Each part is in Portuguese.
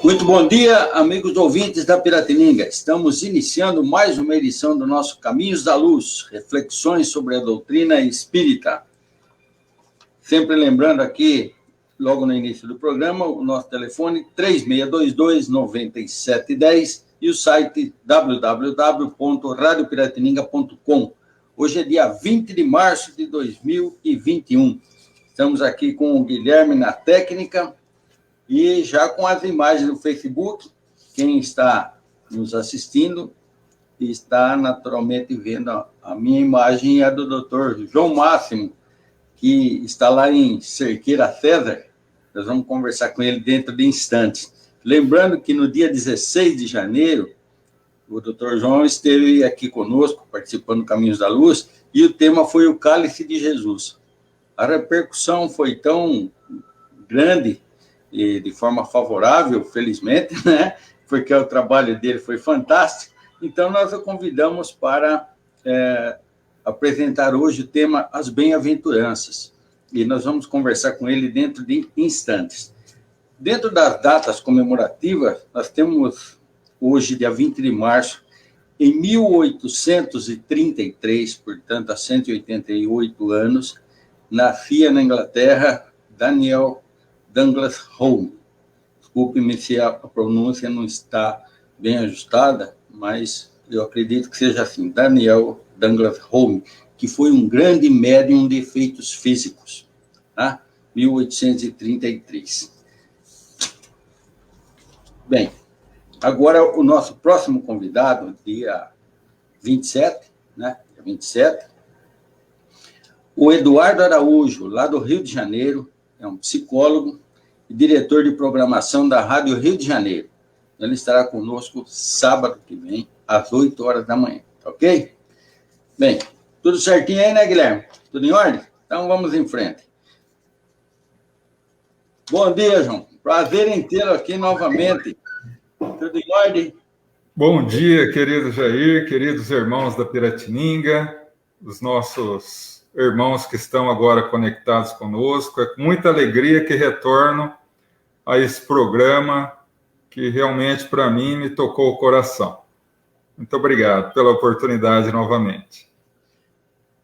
Muito bom dia, amigos ouvintes da Piratininga. Estamos iniciando mais uma edição do nosso Caminhos da Luz, reflexões sobre a doutrina espírita. Sempre lembrando aqui, logo no início do programa, o nosso telefone 3622-9710 e o site www.radiopiratininga.com. Hoje é dia 20 de março de 2021. Estamos aqui com o Guilherme na técnica e já com as imagens no Facebook. Quem está nos assistindo está naturalmente vendo a minha imagem e a do Dr. João Máximo, que está lá em Cerqueira César. Nós vamos conversar com ele dentro de instantes. Lembrando que no dia 16 de janeiro, o Dr. João esteve aqui conosco, participando do Caminhos da Luz, e o tema foi o Cálice de Jesus. A repercussão foi tão grande e de forma favorável, felizmente, né? Porque o trabalho dele foi fantástico. Então, nós o convidamos para apresentar hoje o tema As Bem-aventuranças. E nós vamos conversar com ele dentro de instantes. Dentro das datas comemorativas, nós temos hoje, dia 20 de março, em 1833, portanto, há 188 anos, nascia na Inglaterra Daniel Douglas Home. Desculpe-me se a pronúncia não está bem ajustada, mas eu acredito que seja assim, Daniel Douglas Home, que foi um grande médium de efeitos físicos, tá? 1833. Bem, agora o nosso próximo convidado, dia 27, né? Dia 27, o Eduardo Araújo, lá do Rio de Janeiro, é um psicólogo e diretor de programação da Rádio Rio de Janeiro. Ele estará conosco sábado que vem, às 8 horas da manhã, ok? Bem, tudo certinho aí, né, Guilherme? Tudo em ordem? Então vamos em frente. Bom dia, João. Prazer em tê-lo aqui novamente. Tudo em ordem? Bom dia, querido Jair, queridos irmãos da Piratininga, os nossos irmãos que estão agora conectados conosco. É com muita alegria que retorno a esse programa que realmente, para mim, me tocou o coração. Muito obrigado pela oportunidade novamente.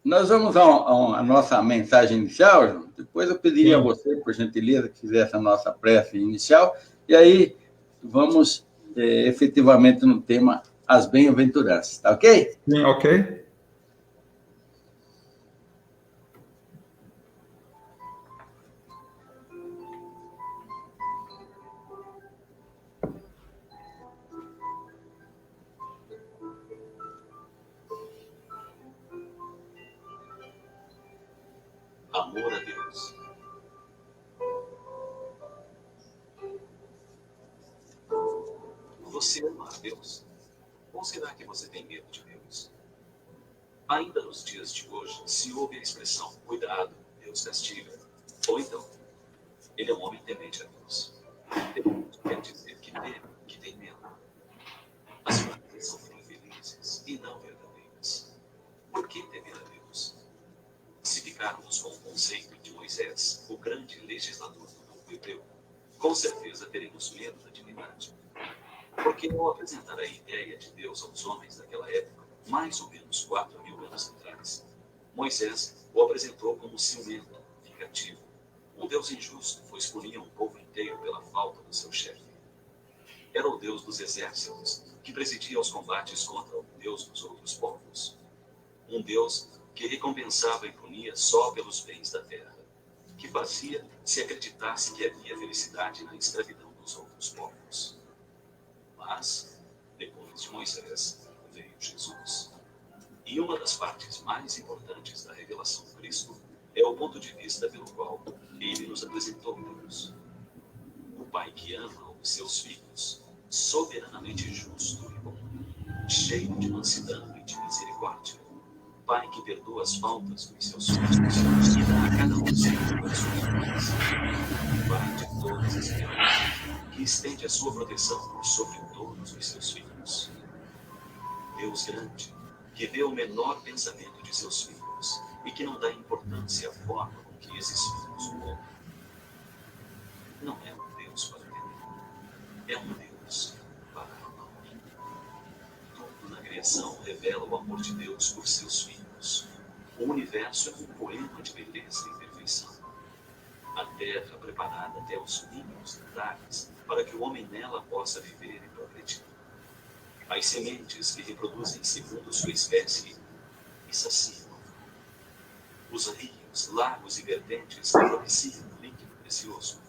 Nós vamos à nossa mensagem inicial, João. Depois eu pediria a você, por gentileza, que fizesse a nossa prece inicial, e aí vamos efetivamente no tema As Bem-aventuranças, tá ok? Sim, ok. Amor a Deus. Você ama a Deus? Ou será que você tem medo de Deus? Ainda nos dias de hoje, se ouve a expressão, cuidado, Deus castiga. Ou então, ele é um homem temente a Deus. Temente quer dizer que teme, que tem medo. As frases são infelizes e não verdadeiras. Por que temer a Deus? Se ficarmos com o conceito de Moisés, o grande legislador do povo hebreu, com certeza teremos medo da divindade. Porque ao apresentar a ideia de Deus aos homens daquela época, mais ou menos 4.000 anos atrás, Moisés o apresentou como ciumento, vingativo, um Deus injusto, pois punia um povo inteiro pela falta do seu chefe. Era o Deus dos exércitos, que presidia os combates contra o Deus dos outros povos. Um Deus que recompensava e punia só pelos bens da terra, que fazia se acreditasse que havia felicidade na escravidão dos outros povos. Mas, depois de Moisés, veio Jesus. E uma das partes mais importantes da revelação de Cristo é o ponto de vista pelo qual ele nos apresentou Deus. O Pai que ama os seus filhos, soberanamente justo e bom, cheio de mansidão e de misericórdia. Pai que perdoa as faltas dos seus filhos e dá a cada um segundo as suas obras. Pai de todas as criaturas, que estende a sua proteção por sobre todos os seus filhos. Deus grande, que vê o menor pensamento de seus filhos e que não dá importância à forma com que esses filhos o honram. Não é um Deus para temer, é um O universo é um poema de beleza e perfeição. A terra preparada até os mínimos detalhes para que o homem nela possa viver e progredir. As sementes que reproduzem segundo sua espécie e saciam. Os rios, lagos e vertentes que propiciam o líquido precioso.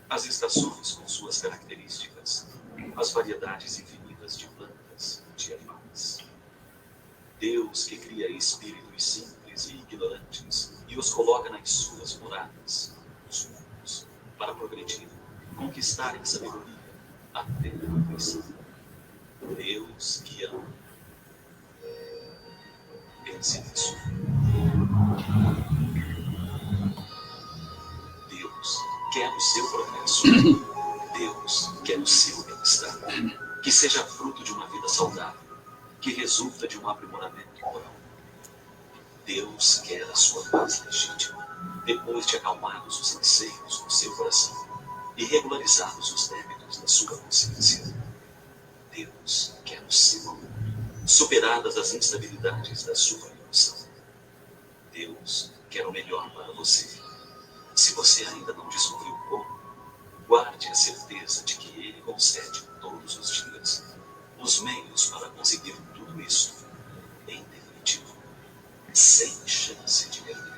As estações com suas características. As variedades infinitas de plantas e de animais. Deus que cria espíritos simples e ignorantes e os coloca nas suas moradas, os mundos, para progredir, conquistarem sabedoria até a perfeição. Deus que ama. Pense nisso. Deus quer o seu progresso. Deus quer o seu bem-estar. Que seja fruto de uma vida saudável, que resulta de um aprimoramento moral. Deus quer a sua paz legítima, depois de acalmados os anseios do seu coração e regularizados os débitos da sua consciência. Deus quer o seu amor, superadas as instabilidades da sua emoção. Deus quer o melhor para você. Se você ainda não descobriu como, guarde a certeza de que Ele concede todos os dias os meios para conseguir tudo isso, em definitivo, sem chance de perder.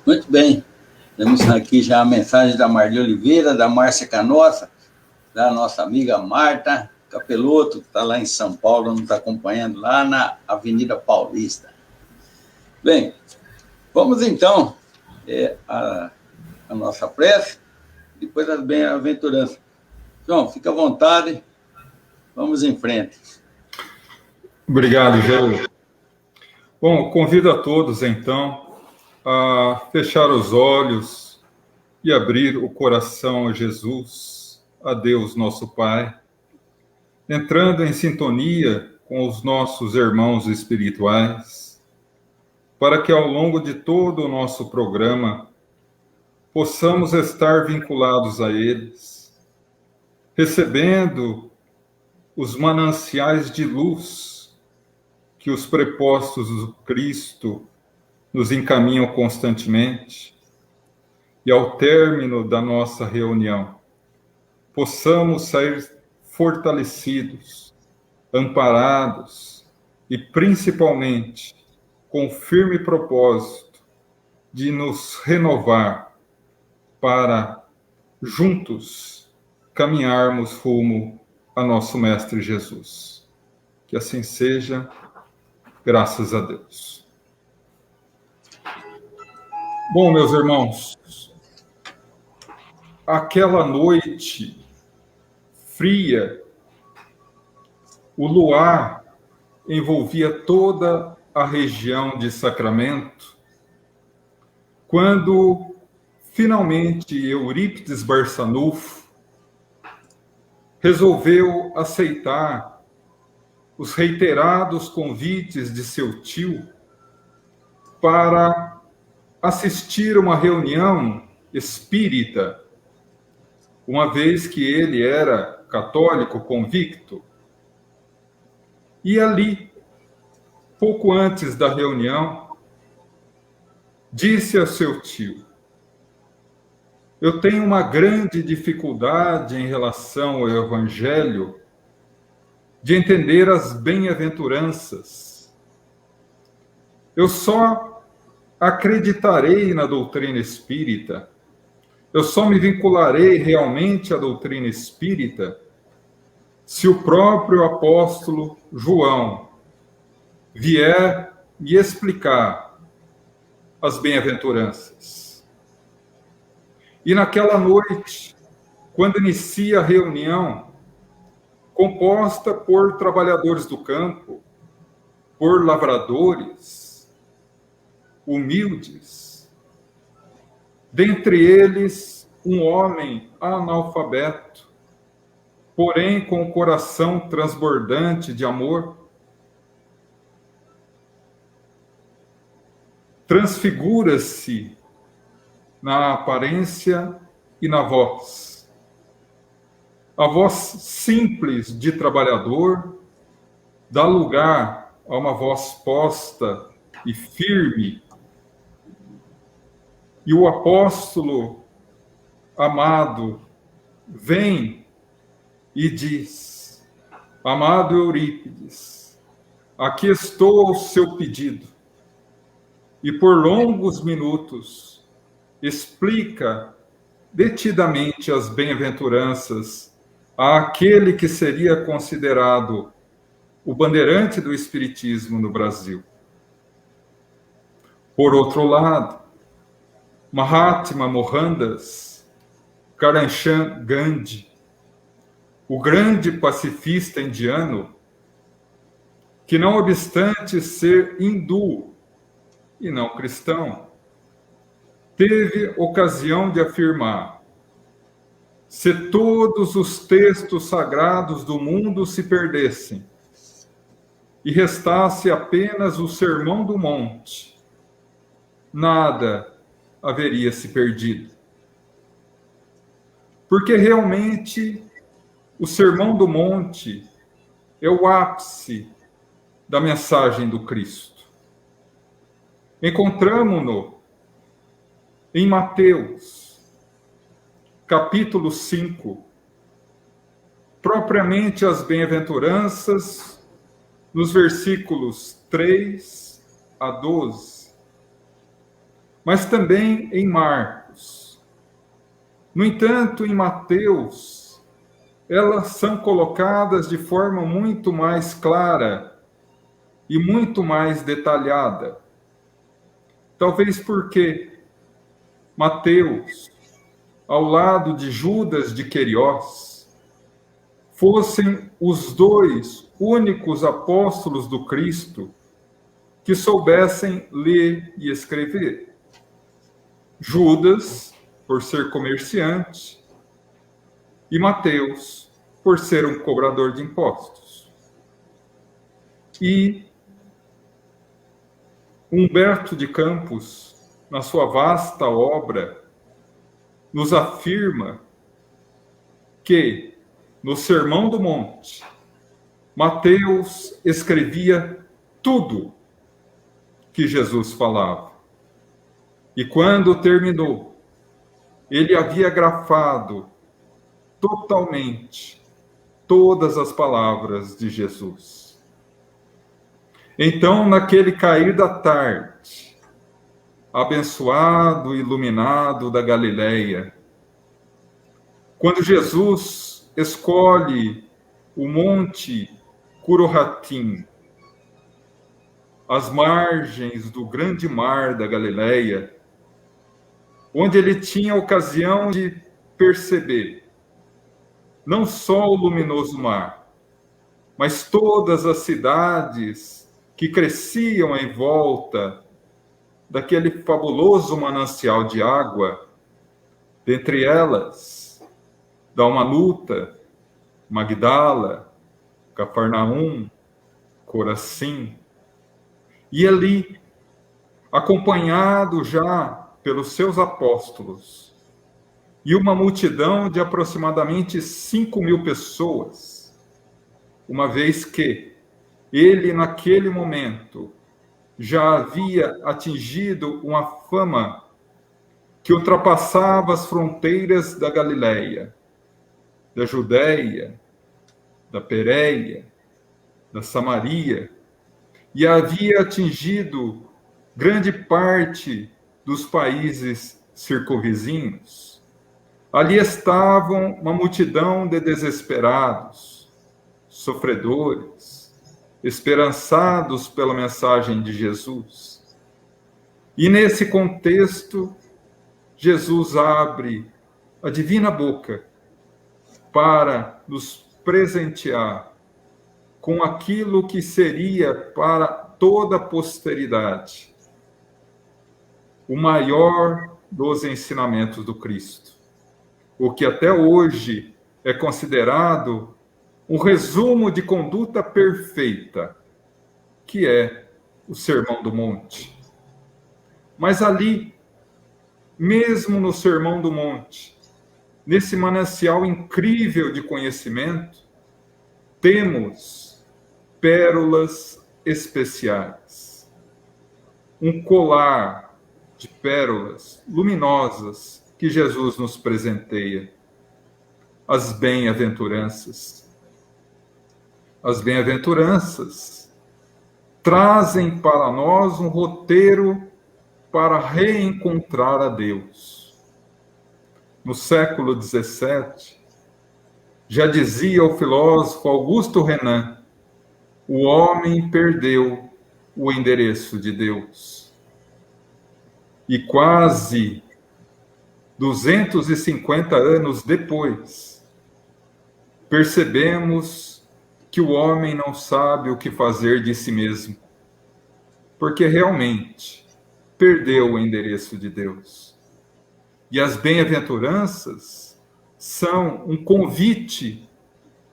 Muito bem. Temos aqui já a mensagem da Marli Oliveira, da Márcia Canossa, da nossa amiga Marta Capeloto, que está lá em São Paulo, nos acompanhando lá na Avenida Paulista. Bem, vamos então a nossa prece, depois as bem-aventuranças. João, fica à vontade, vamos em frente. Obrigado, Jair. Bom, convido a todos, então, a fechar os olhos e abrir o coração a Jesus, a Deus nosso Pai, entrando em sintonia com os nossos irmãos espirituais, para que ao longo de todo o nosso programa possamos estar vinculados a eles, recebendo os mananciais de luz que os prepostos do Cristo nos encaminham constantemente, e ao término da nossa reunião, possamos sair fortalecidos, amparados e, principalmente, com firme propósito de nos renovar para, juntos, caminharmos rumo a nosso Mestre Jesus. Que assim seja, graças a Deus. Bom, meus irmãos, aquela noite fria, o luar envolvia toda a região de Sacramento, quando finalmente Eurípides Barçanufo resolveu aceitar os reiterados convites de seu tio para assistir uma reunião espírita, uma vez que ele era católico convicto. E ali, pouco antes da reunião, disse a seu tio: eu tenho uma grande dificuldade em relação ao Evangelho de entender as bem-aventuranças. Eu só acreditarei na doutrina espírita, eu só me vincularei realmente à doutrina espírita se o próprio apóstolo João vier me explicar as bem-aventuranças. E naquela noite, quando inicia a reunião, composta por trabalhadores do campo, por lavradores, humildes, dentre eles um homem analfabeto, porém com o coração transbordante de amor, transfigura-se na aparência e na voz. A voz simples de trabalhador dá lugar a uma voz posta e firme. E o apóstolo amado vem e diz: amado Eurípides, aqui estou ao seu pedido. E por longos minutos explica detidamente as bem-aventuranças àquele que seria considerado o bandeirante do espiritismo no Brasil. Por outro lado, Mahatma Mohandas Karamchand Gandhi, o grande pacifista indiano, que não obstante ser hindu e não cristão, teve ocasião de afirmar: se todos os textos sagrados do mundo se perdessem e restasse apenas o Sermão do Monte, nada haveria se perdido. Porque realmente o Sermão do Monte é o ápice da mensagem do Cristo. Encontramo-no em Mateus, capítulo 5, propriamente as bem-aventuranças, nos versículos 3 a 12, mas também em Marcos. No entanto, em Mateus, elas são colocadas de forma muito mais clara e muito mais detalhada. Talvez porque Mateus, ao lado de Judas de Queriós, fossem os dois únicos apóstolos do Cristo que soubessem ler e escrever. Judas, por ser comerciante, e Mateus, por ser um cobrador de impostos. E Humberto de Campos, na sua vasta obra, nos afirma que, no Sermão do Monte, Mateus escrevia tudo que Jesus falava. E quando terminou, ele havia grafado totalmente todas as palavras de Jesus. Então, naquele cair da tarde, abençoado e iluminado da Galileia, quando Jesus escolhe o monte Curuhatim, às margens do grande mar da Galileia, onde ele tinha ocasião de perceber não só o luminoso mar, mas todas as cidades que cresciam em volta daquele fabuloso manancial de água, dentre elas, Dalmanuta, Magdala, Cafarnaum, Corazim. E ali, acompanhado já pelos seus apóstolos, e uma multidão de aproximadamente 5.000 pessoas, uma vez que ele, naquele momento, já havia atingido uma fama que ultrapassava as fronteiras da Galileia, da Judéia, da Pérea, da Samaria, e havia atingido grande parte dos países circunvizinhos. Ali estavam uma multidão de desesperados, sofredores, esperançados pela mensagem de Jesus. E nesse contexto, Jesus abre a divina boca para nos presentear com aquilo que seria para toda a posteridade o maior dos ensinamentos do Cristo, o que até hoje é considerado um resumo de conduta perfeita, que é o Sermão do Monte. Mas ali, mesmo no Sermão do Monte, nesse manancial incrível de conhecimento, temos pérolas especiais. Um colar de pérolas luminosas que Jesus nos presenteia. As bem-aventuranças. As bem-aventuranças trazem para nós um roteiro para reencontrar a Deus. No século XVII, já dizia o filósofo Augusto Renan, o homem perdeu o endereço de Deus. E quase 250 anos depois, percebemos que o homem não sabe o que fazer de si mesmo, porque realmente perdeu o endereço de Deus. E as bem-aventuranças são um convite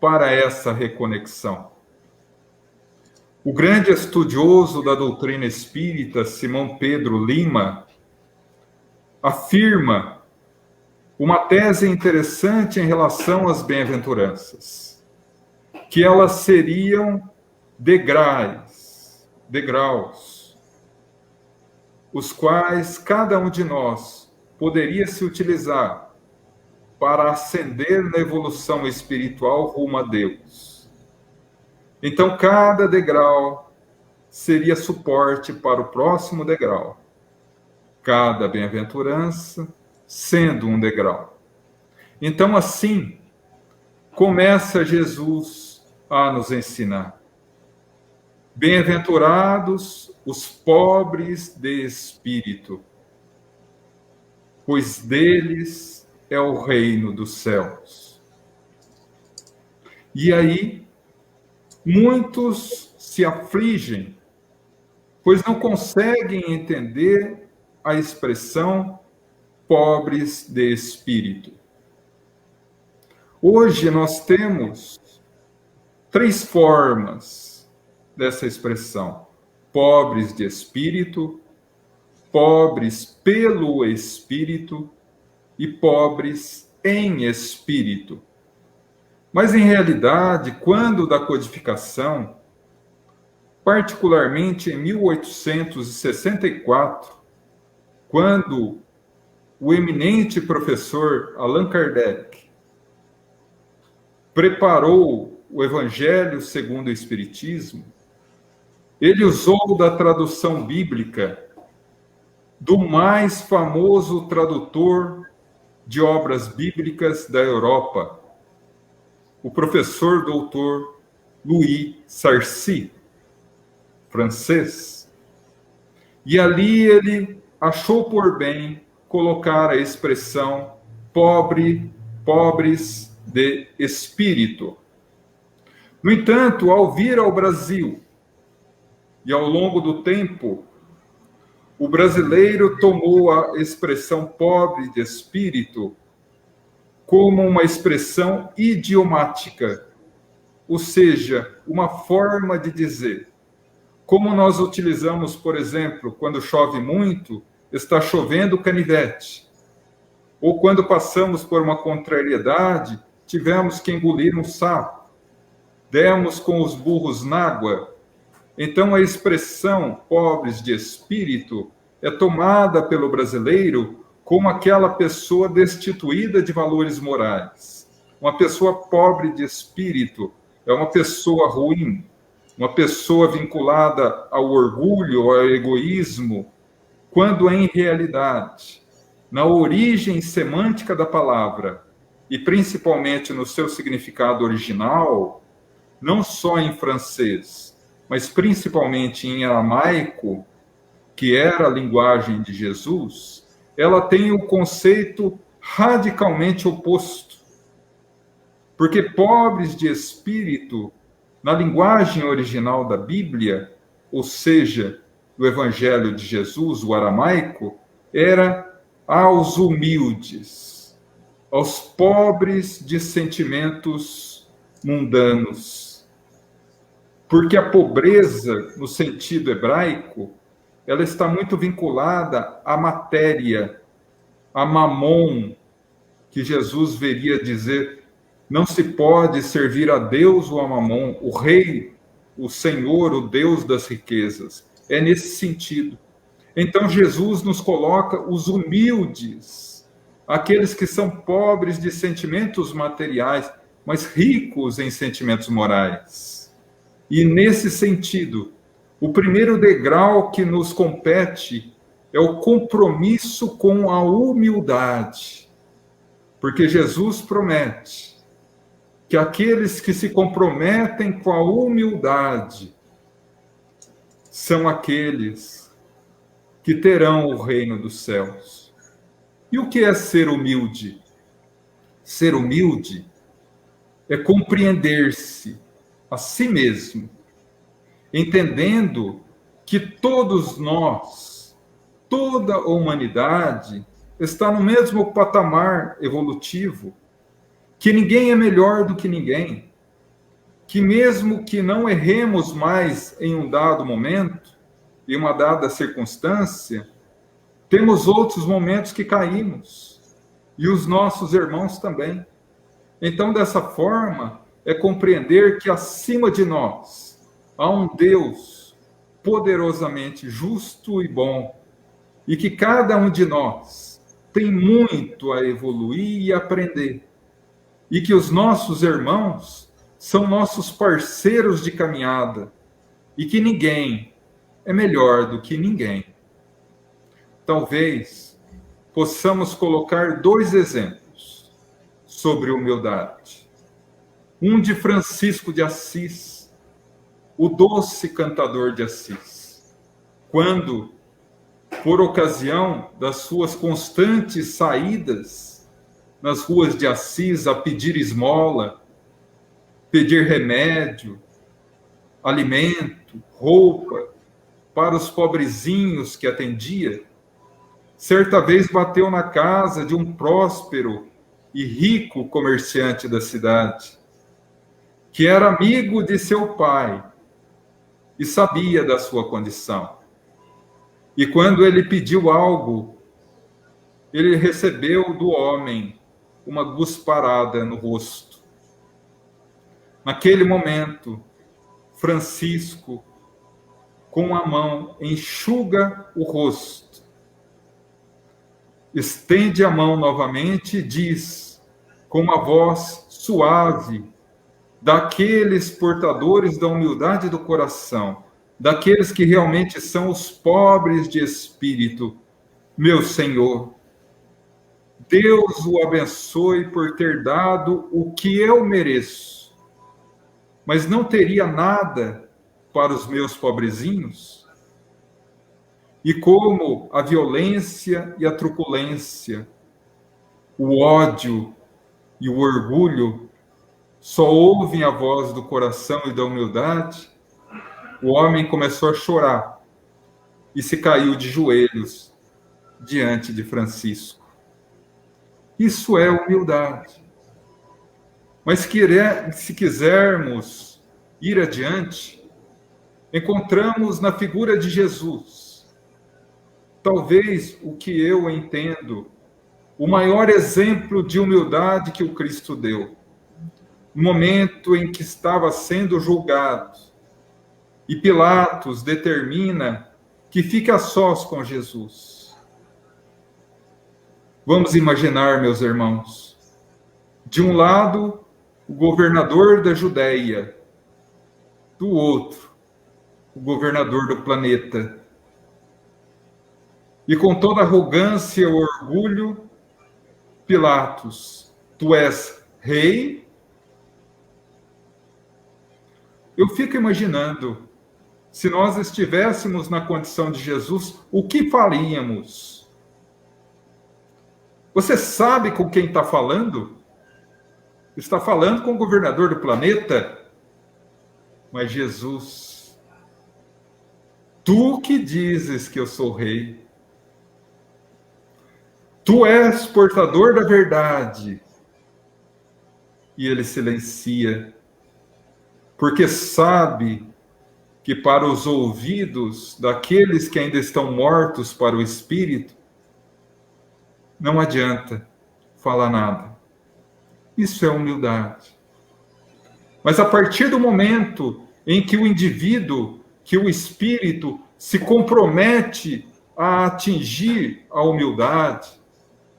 para essa reconexão. O grande estudioso da doutrina espírita, Simão Pedro Lima, afirma uma tese interessante em relação às bem-aventuranças, que elas seriam degraus, os quais cada um de nós poderia se utilizar para ascender na evolução espiritual rumo a Deus. Então, cada degrau seria suporte para o próximo degrau. Cada bem-aventurança sendo um degrau. Então, assim, começa Jesus a nos ensinar. Bem-aventurados os pobres de espírito, pois deles é o reino dos céus. E aí, muitos se afligem, pois não conseguem entender a expressão pobres de espírito. Hoje nós temos 3 formas dessa expressão: pobres de espírito, pobres pelo espírito e pobres em espírito. Mas, em realidade, quando da codificação, particularmente em 1864, quando o eminente professor Allan Kardec preparou o Evangelho segundo o Espiritismo, ele usou da tradução bíblica do mais famoso tradutor de obras bíblicas da Europa, o professor doutor Louis Sarcey, francês. E ali ele achou por bem colocar a expressão pobres de espírito. No entanto, ao vir ao Brasil e ao longo do tempo, o brasileiro tomou a expressão pobre de espírito como uma expressão idiomática, ou seja, uma forma de dizer. Como nós utilizamos, por exemplo, quando chove muito, está chovendo canivete. Ou quando passamos por uma contrariedade, tivemos que engolir um sapo. Demos com os burros na água. Então a expressão pobres de espírito é tomada pelo brasileiro como aquela pessoa destituída de valores morais. Uma pessoa pobre de espírito é uma pessoa ruim, uma pessoa vinculada ao orgulho, ao egoísmo, quando em realidade, na origem semântica da palavra, e principalmente no seu significado original, não só em francês, mas principalmente em aramaico, que era a linguagem de Jesus, ela tem o conceito radicalmente oposto. Porque pobres de espírito, na linguagem original da Bíblia, ou seja, do Evangelho de Jesus, o aramaico, era aos humildes, aos pobres de sentimentos mundanos. Porque a pobreza, no sentido hebraico, ela está muito vinculada à matéria, a mamon, que Jesus veria dizer: não se pode servir a Deus ou a Mamon, o rei, o Senhor, o Deus das riquezas. É nesse sentido. Então Jesus nos coloca os humildes, aqueles que são pobres de sentimentos materiais, mas ricos em sentimentos morais. E nesse sentido, o primeiro degrau que nos compete é o compromisso com a humildade. Porque Jesus promete que aqueles que se comprometem com a humildade são aqueles que terão o reino dos céus. E o que é ser humilde? Ser humilde é compreender-se a si mesmo, entendendo que todos nós, toda a humanidade, está no mesmo patamar evolutivo, que ninguém é melhor do que ninguém, que mesmo que não erremos mais em um dado momento, em uma dada circunstância, temos outros momentos que caímos, e os nossos irmãos também. Então, dessa forma, é compreender que acima de nós há um Deus poderosamente justo e bom, e que cada um de nós tem muito a evoluir e aprender, e que os nossos irmãos são nossos parceiros de caminhada, e que ninguém é melhor do que ninguém. Talvez possamos colocar 2 exemplos sobre humildade. Um de Francisco de Assis, o doce cantador de Assis, quando, por ocasião das suas constantes saídas nas ruas de Assis a pedir esmola, pedir remédio, alimento, roupa para os pobrezinhos que atendia, certa vez bateu na casa de um próspero e rico comerciante da cidade, que era amigo de seu pai e sabia da sua condição. E quando ele pediu algo, ele recebeu do homem uma gusparada no rosto. Naquele momento, Francisco, com a mão, enxuga o rosto, estende a mão novamente e diz, com uma voz suave, daqueles portadores da humildade do coração, daqueles que realmente são os pobres de espírito: meu Senhor, Deus o abençoe por ter dado o que eu mereço, mas não teria nada para os meus pobrezinhos? E como a violência e a truculência, o ódio e o orgulho só ouvem a voz do coração e da humildade, o homem começou a chorar e se caiu de joelhos diante de Francisco. Isso é humildade. Mas se quisermos ir adiante, encontramos na figura de Jesus, talvez o que eu entendo, o maior exemplo de humildade que o Cristo deu. No momento em que estava sendo julgado, e Pilatos determina que fique a sós com Jesus. Vamos imaginar, meus irmãos, de um lado, o governador da Judéia, do outro, o governador do planeta. E com toda arrogância e orgulho, Pilatos, tu és rei? Eu fico imaginando, se nós estivéssemos na condição de Jesus, o que faríamos? Você sabe com quem está falando? Está falando com o governador do planeta? Mas Jesus, tu que dizes que eu sou rei, tu és portador da verdade. E ele silencia, porque sabe que para os ouvidos daqueles que ainda estão mortos para o espírito, não adianta fala nada. Isso é humildade. Mas a partir do momento em que o indivíduo, que o espírito se compromete a atingir a humildade,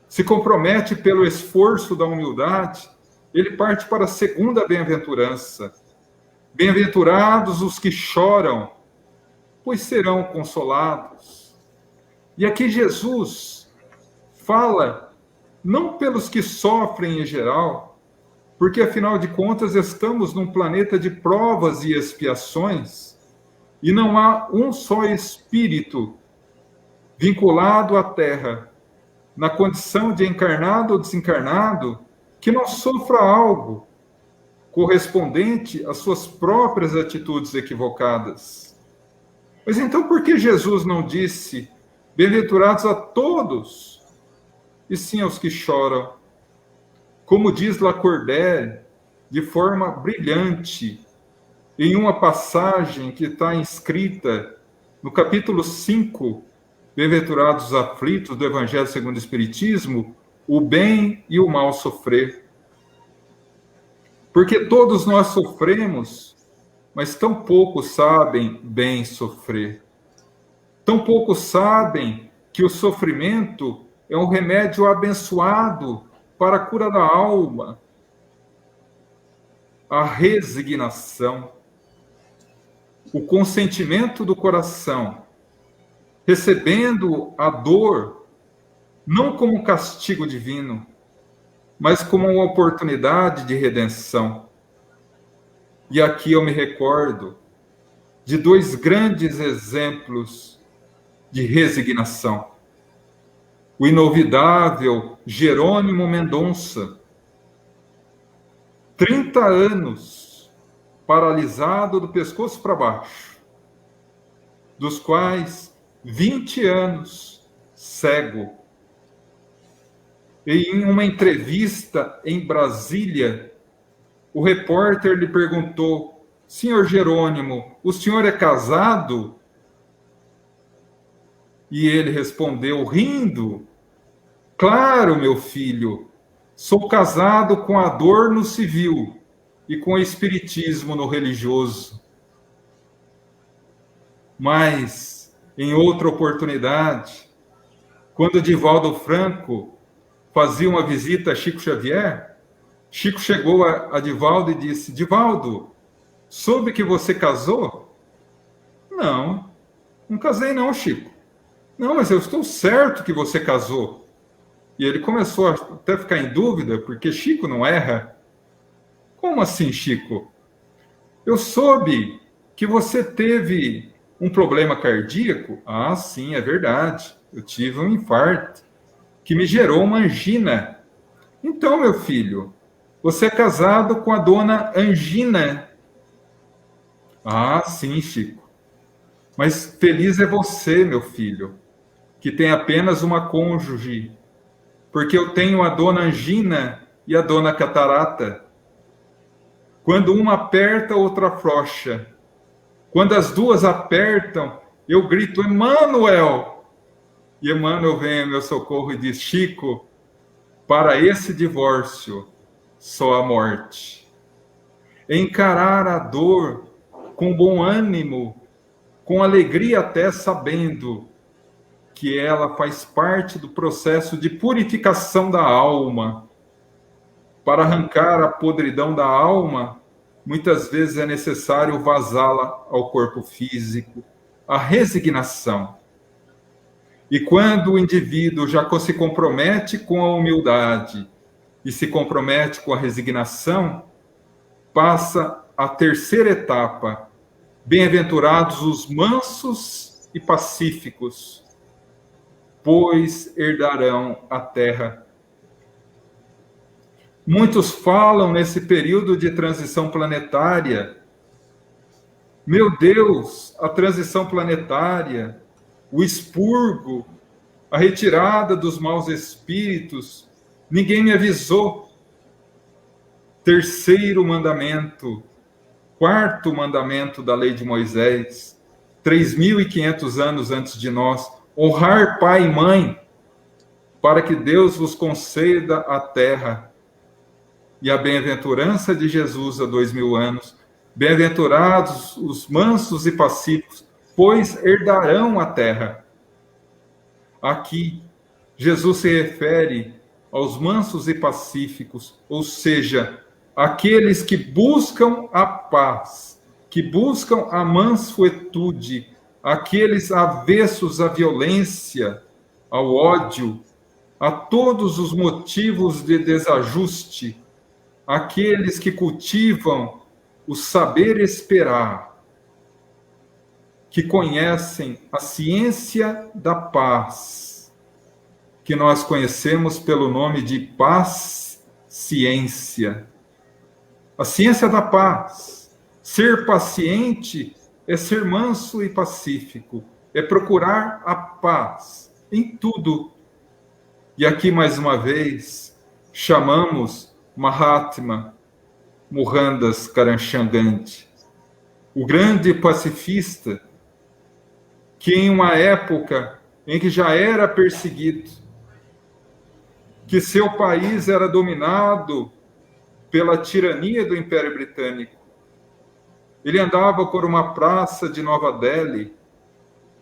se compromete pelo esforço da humildade, ele parte para a segunda bem-aventurança. Bem-aventurados os que choram, pois serão consolados. E aqui Jesus fala não pelos que sofrem em geral, porque afinal de contas estamos num planeta de provas e expiações, e não há um só espírito vinculado à Terra, na condição de encarnado ou desencarnado, que não sofra algo correspondente às suas próprias atitudes equivocadas. Mas então por que Jesus não disse bem-aventurados a todos, e sim aos que choram? Como diz Lacordaire, de forma brilhante, em uma passagem que está inscrita no capítulo 5, Bem-aventurados os aflitos do Evangelho segundo o Espiritismo, o bem e o mal sofrer. Porque todos nós sofremos, mas tão poucos sabem bem sofrer. Tão poucos sabem que o sofrimento é um remédio abençoado para a cura da alma, a resignação, o consentimento do coração, recebendo a dor não como um castigo divino, mas como uma oportunidade de redenção. E aqui eu me recordo de dois grandes exemplos de resignação. O inovidável Jerônimo Mendonça, 30 anos paralisado do pescoço para baixo, dos quais 20 anos cego. E em uma entrevista em Brasília, o repórter lhe perguntou: Senhor Jerônimo, o senhor é casado? E ele respondeu, rindo: Claro, meu filho, sou casado com a dor no civil e com o espiritismo no religioso. Mas, em outra oportunidade, quando Divaldo Franco fazia uma visita a Chico Xavier, Chico chegou a Divaldo e disse: Divaldo, soube que você casou? Não casei não, Chico. Não, mas eu estou certo que você casou. E ele começou a até ficar em dúvida, porque Chico não erra. Como assim, Chico? Eu soube que você teve um problema cardíaco? Ah, sim, é verdade. Eu tive um infarto que me gerou uma angina. Então, meu filho, você é casado com a dona Angina. Ah, sim, Chico. Mas feliz é você, meu filho, que tem apenas uma cônjuge, porque eu tenho a dona Angina e a dona Catarata. Quando uma aperta, a outra afrouxa. Quando as duas apertam, eu grito, Emmanuel! E Emmanuel vem ao meu socorro e diz, Chico, para esse divórcio, só a morte. Encarar a dor com bom ânimo, com alegria até sabendo que ela faz parte do processo de purificação da alma. Para arrancar a podridão da alma, muitas vezes é necessário vazá-la ao corpo físico, a resignação. E quando o indivíduo já se compromete com a humildade e se compromete com a resignação, passa a terceira etapa. Bem-aventurados os mansos e pacíficos, pois herdarão a terra. Muitos falam nesse período de transição planetária. Meu Deus, a transição planetária, o expurgo, a retirada dos maus espíritos, ninguém me avisou. Terceiro mandamento, quarto mandamento da lei de Moisés, 3.500 anos antes de nós, honrar pai e mãe, para que Deus vos conceda a terra e a bem-aventurança de Jesus há 2000 anos. Bem-aventurados os mansos e pacíficos, pois herdarão a terra. Aqui, Jesus se refere aos mansos e pacíficos, ou seja, aqueles que buscam a paz, que buscam a mansuetude, aqueles avessos à violência, ao ódio, a todos os motivos de desajuste, aqueles que cultivam o saber esperar, que conhecem a ciência da paz, que nós conhecemos pelo nome de paz-ciência. A ciência da paz. Ser paciente é ser manso e pacífico, é procurar a paz em tudo. E aqui, mais uma vez, chamamos Mahatma Mohandas Karamchand Gandhi, o grande pacifista, que em uma época em que já era perseguido, que seu país era dominado pela tirania do Império Britânico, ele andava por uma praça de Nova Delhi,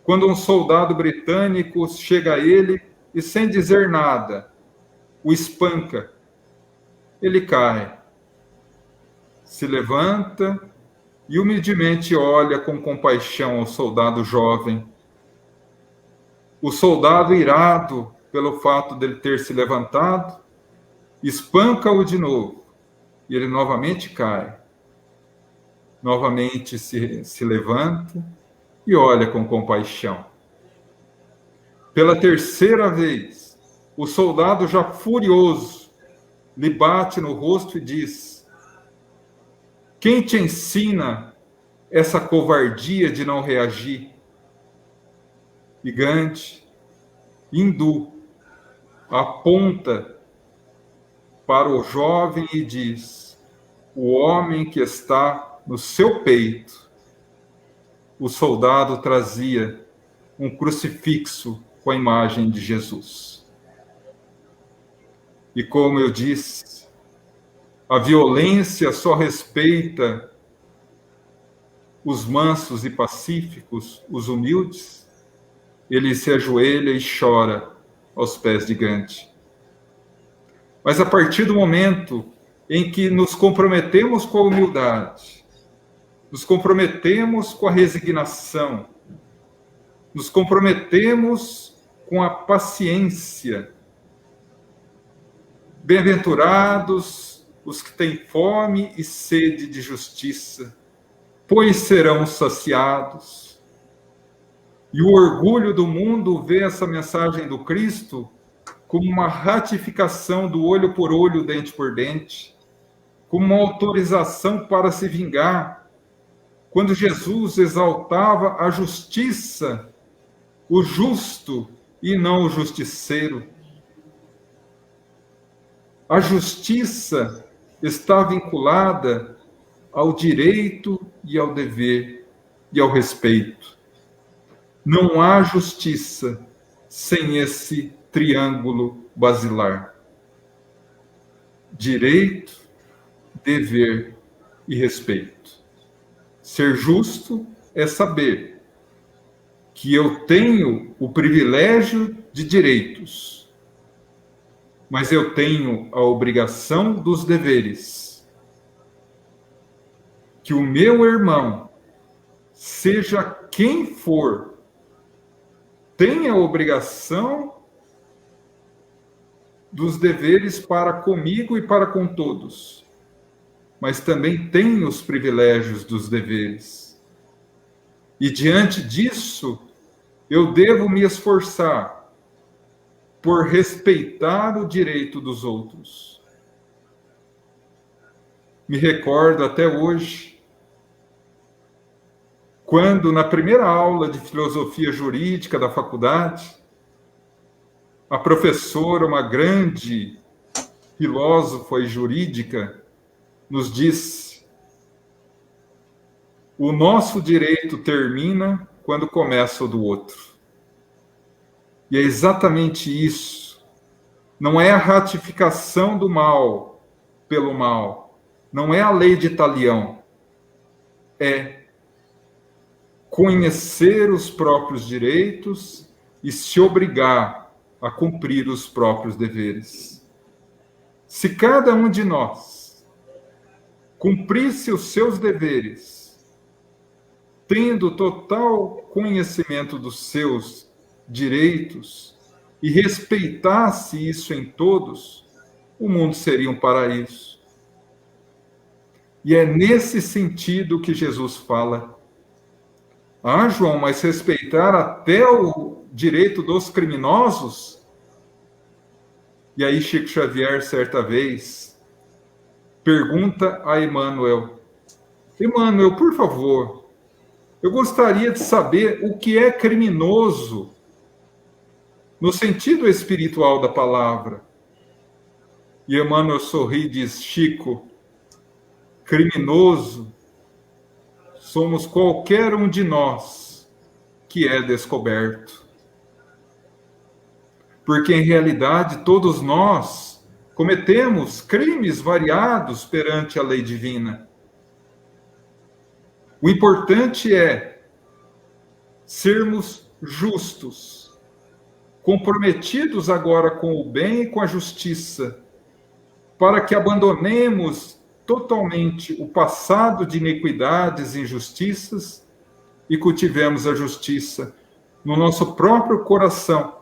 quando um soldado britânico chega a ele e, sem dizer nada, o espanca. Ele cai, se levanta e humildemente olha com compaixão ao soldado jovem. O soldado, irado pelo fato dele ter se levantado, espanca-o de novo e ele novamente cai. Novamente se levanta e olha com compaixão. Pela terceira vez, o soldado, já furioso, lhe bate no rosto e diz: quem te ensina essa covardia de não reagir? E Gandhi, hindu, aponta para o jovem e diz: o homem que está no seu peito. O soldado trazia um crucifixo com a imagem de Jesus. E como eu disse, a violência só respeita os mansos e pacíficos, os humildes. Ele se ajoelha e chora aos pés de Gandhi. Mas a partir do momento em que nos comprometemos com a humildade, nos comprometemos com a resignação, nos comprometemos com a paciência. Bem-aventurados os que têm fome e sede de justiça, pois serão saciados. E o orgulho do mundo vê essa mensagem do Cristo como uma ratificação do olho por olho, dente por dente, como uma autorização para se vingar, quando Jesus exaltava a justiça, o justo e não o justiceiro. A justiça está vinculada ao direito e ao dever e ao respeito. Não há justiça sem esse triângulo basilar: direito, dever e respeito. Ser justo é saber que eu tenho o privilégio de direitos, mas eu tenho a obrigação dos deveres. Que o meu irmão, seja quem for, tenha a obrigação dos deveres para comigo e para com todos, mas também tem os privilégios dos deveres. E diante disso, eu devo me esforçar por respeitar o direito dos outros. Me recordo até hoje, quando na primeira aula de filosofia jurídica da faculdade, a professora, uma grande filósofa e jurídica, nos disse: o nosso direito termina quando começa o do outro. E é exatamente isso não é a ratificação do mal pelo mal, não é a lei de Talião, é conhecer os próprios direitos e se obrigar a cumprir os próprios deveres. Se cada um de nós cumprisse os seus deveres, tendo total conhecimento dos seus direitos e respeitasse isso em todos, o mundo seria um paraíso. E é nesse sentido que Jesus fala: ah, João, mas respeitar até o direito dos criminosos? E aí Chico Xavier, certa vez, pergunta a Emmanuel: Emmanuel, por favor, eu gostaria de saber o que é criminoso no sentido espiritual da palavra. E Emmanuel sorri e diz: Chico, criminoso somos qualquer um de nós que é descoberto. Porque, em realidade, todos nós cometemos crimes variados perante a lei divina. O importante é sermos justos, comprometidos agora com o bem e com a justiça, para que abandonemos totalmente o passado de iniquidades e injustiças e cultivemos a justiça no nosso próprio coração,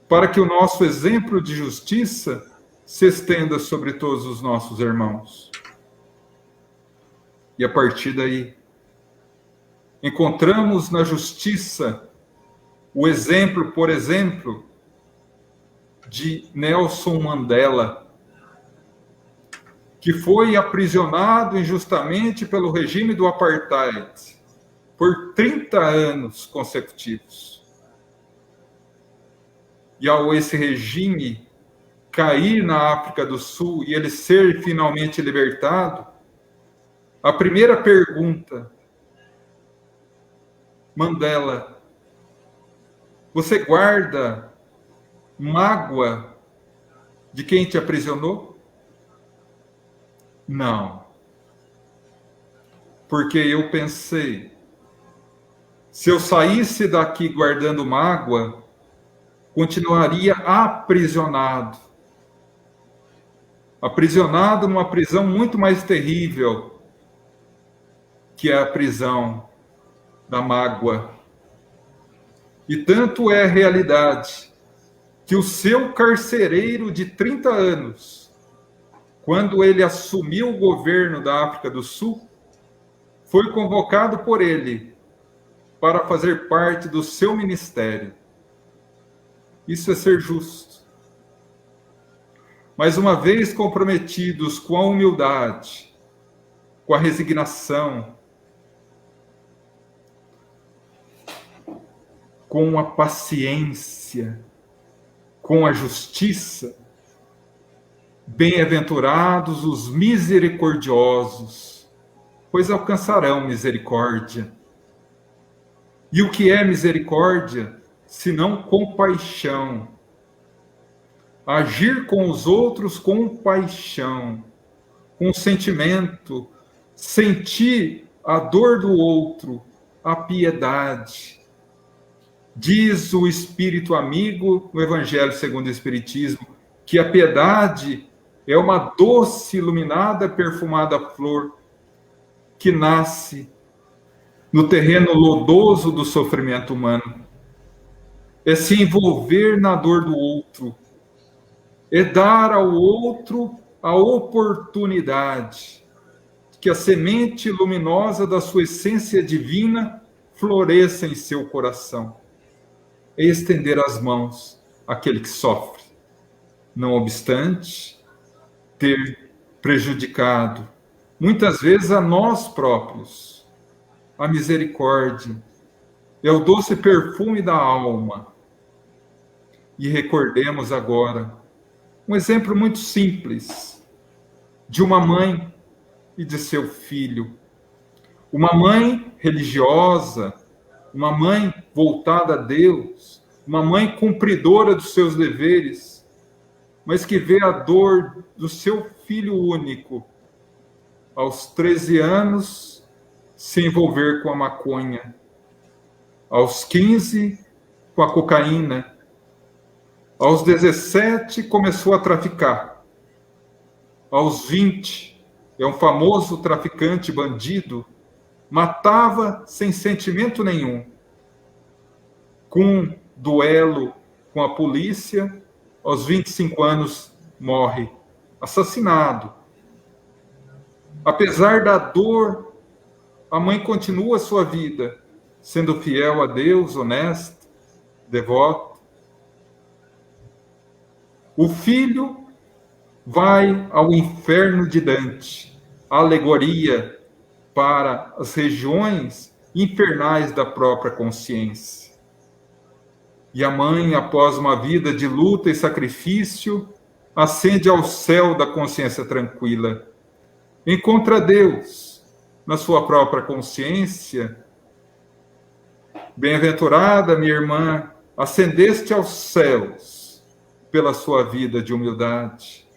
para que o nosso exemplo de justiça se estenda sobre todos os nossos irmãos. E a partir daí, encontramos na justiça o exemplo, por exemplo, de Nelson Mandela, que foi aprisionado injustamente pelo regime do apartheid por 30 anos consecutivos. E ao esse regime cair na África do Sul e ele ser finalmente libertado, a primeira pergunta: Mandela, você guarda mágoa de quem te aprisionou? Não. Porque eu pensei, se eu saísse daqui guardando mágoa, continuaria aprisionado. Aprisionado numa prisão muito mais terrível, que é a prisão da mágoa. E tanto é a realidade que o seu carcereiro de 30 anos, quando ele assumiu o governo da África do Sul, foi convocado por ele para fazer parte do seu ministério. Isso é ser justo. Mas uma vez comprometidos com a humildade, com a resignação, com a paciência, com a justiça, bem-aventurados os misericordiosos, pois alcançarão misericórdia. E o que é misericórdia, senão compaixão? Agir com os outros com paixão, com sentimento, sentir a dor do outro, a piedade. Diz o Espírito amigo no Evangelho segundo o Espiritismo que a piedade é uma doce, iluminada, perfumada flor que nasce no terreno lodoso do sofrimento humano. É se envolver na dor do outro, é dar ao outro a oportunidade que a semente luminosa da sua essência divina floresça em seu coração. É estender as mãos àquele que sofre, não obstante ter prejudicado, muitas vezes a nós próprios. A misericórdia é o doce perfume da alma. E recordemos agora um exemplo muito simples de uma mãe e de seu filho. Uma mãe religiosa, uma mãe voltada a Deus, uma mãe cumpridora dos seus deveres, mas que vê a dor do seu filho único, aos 13 anos, se envolver com a maconha, aos 15, com a cocaína, aos 17, começou a traficar, aos 20, é um famoso traficante bandido, matava sem sentimento nenhum, com duelo com a polícia, aos 25 anos morre, assassinado. Apesar da dor, a mãe continua a sua vida, sendo fiel a Deus, honesta, devota. O filho vai ao inferno de Dante, alegoria para as regiões infernais da própria consciência. E a mãe, após uma vida de luta e sacrifício, ascende ao céu da consciência tranquila. Encontra Deus na sua própria consciência. Bem-aventurada, minha irmã, ascendeste aos céus pela sua vida de humildade.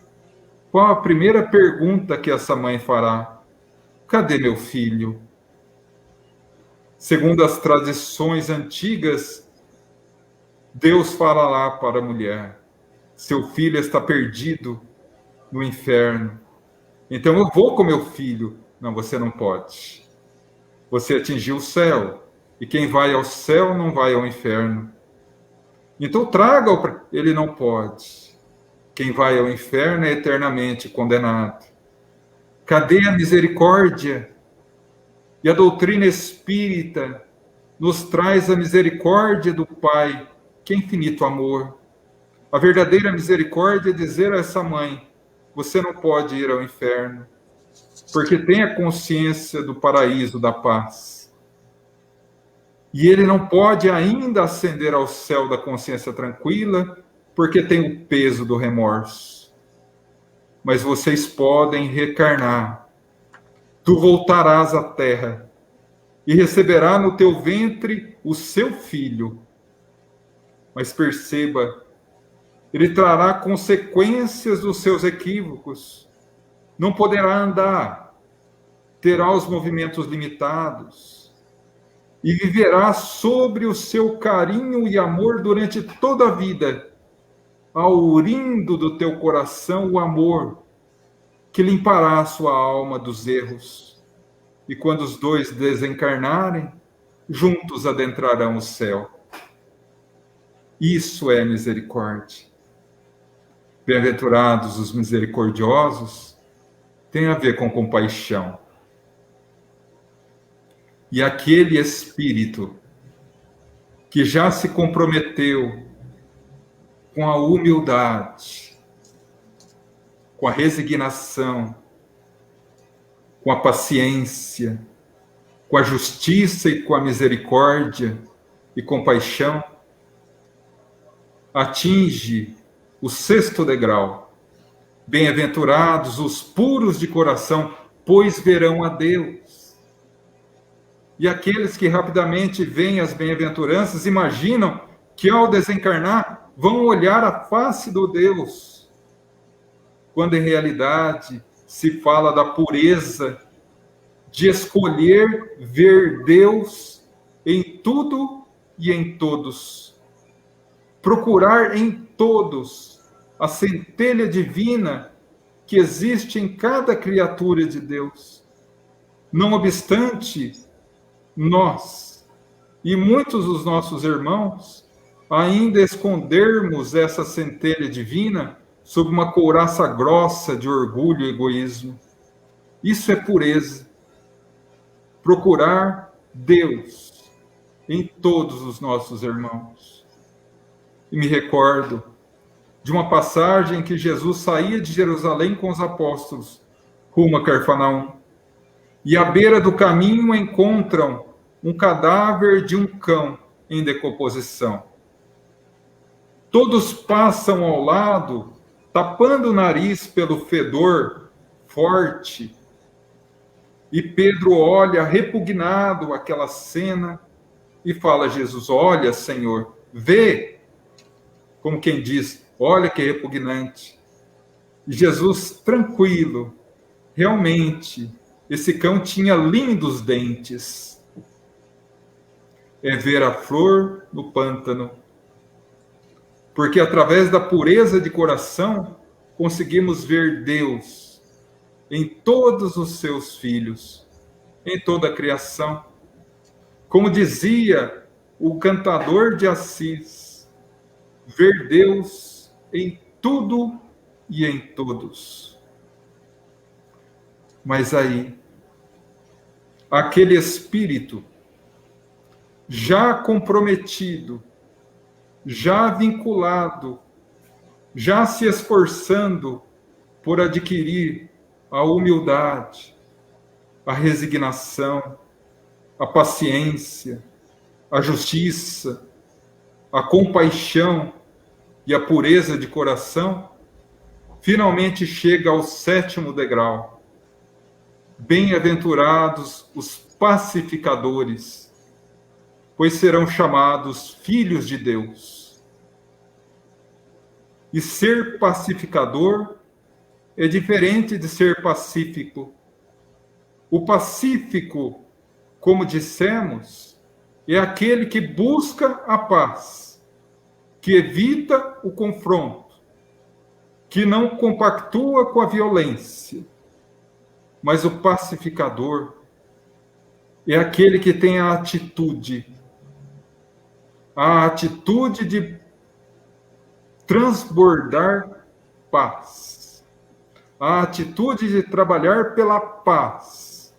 Qual a primeira pergunta que essa mãe fará? Cadê meu filho? Segundo as tradições antigas, Deus fala lá para a mulher: seu filho está perdido no inferno. Então eu vou com meu filho. Não, você não pode. Você atingiu o céu. E quem vai ao céu não vai ao inferno. Então traga-o para... Ele não pode. Quem vai ao inferno é eternamente condenado. Cadê a misericórdia? E a doutrina espírita nos traz a misericórdia do Pai, que é infinito amor. A verdadeira misericórdia é dizer a essa mãe: você não pode ir ao inferno, porque tem a consciência do paraíso, da paz. E ele não pode ainda ascender ao céu da consciência tranquila, porque tem o peso do remorso. Mas vocês podem reencarnar. Tu voltarás à terra e receberá no teu ventre o seu filho. Mas perceba, ele trará consequências dos seus equívocos. Não poderá andar, terá os movimentos limitados e viverá sobre o seu carinho e amor durante toda a vida, aurindo do teu coração o amor que limpará a sua alma dos erros. E quando os dois desencarnarem, juntos adentrarão o céu. Isso é misericórdia. Bem-aventurados os misericordiosos, tem a ver com compaixão. E aquele espírito que já se comprometeu com a humildade, com a resignação, com a paciência, com a justiça e com a misericórdia e compaixão, atinge o 6º degrau. Bem-aventurados os puros de coração, pois verão a Deus. E aqueles que rapidamente veem as bem-aventuranças imaginam que ao desencarnar vão olhar a face do Deus, quando em realidade se fala da pureza de escolher ver Deus em tudo e em todos. Procurar em todos a centelha divina que existe em cada criatura de Deus. Não obstante, nós e muitos dos nossos irmãos ainda escondermos essa centelha divina sob uma couraça grossa de orgulho e egoísmo. Isso é pureza. Procurar Deus em todos os nossos irmãos. E me recordo de uma passagem que Jesus saía de Jerusalém com os apóstolos, rumo a Cafarnaum. E à beira do caminho encontram um cadáver de um cão em decomposição. Todos passam ao lado, tapando o nariz pelo fedor forte. E Pedro olha repugnado aquela cena e fala a Jesus: olha, Senhor, vê. Como quem diz: olha que repugnante. E Jesus, tranquilo, realmente, esse cão tinha lindos dentes. É ver a flor no pântano. Porque através da pureza de coração, conseguimos ver Deus em todos os seus filhos, em toda a criação. Como dizia o cantador de Assis, ver Deus em tudo e em todos. Mas aí, aquele espírito já comprometido, já vinculado, já se esforçando por adquirir a humildade, a resignação, a paciência, a justiça, a compaixão e a pureza de coração, finalmente chega ao 7º degrau. Bem-aventurados os pacificadores, pois serão chamados filhos de Deus. E ser pacificador é diferente de ser pacífico. O pacífico, como dissemos, é aquele que busca a paz, que evita o confronto, que não compactua com a violência. Mas o pacificador é aquele que tem a atitude de transbordar paz, a atitude de trabalhar pela paz,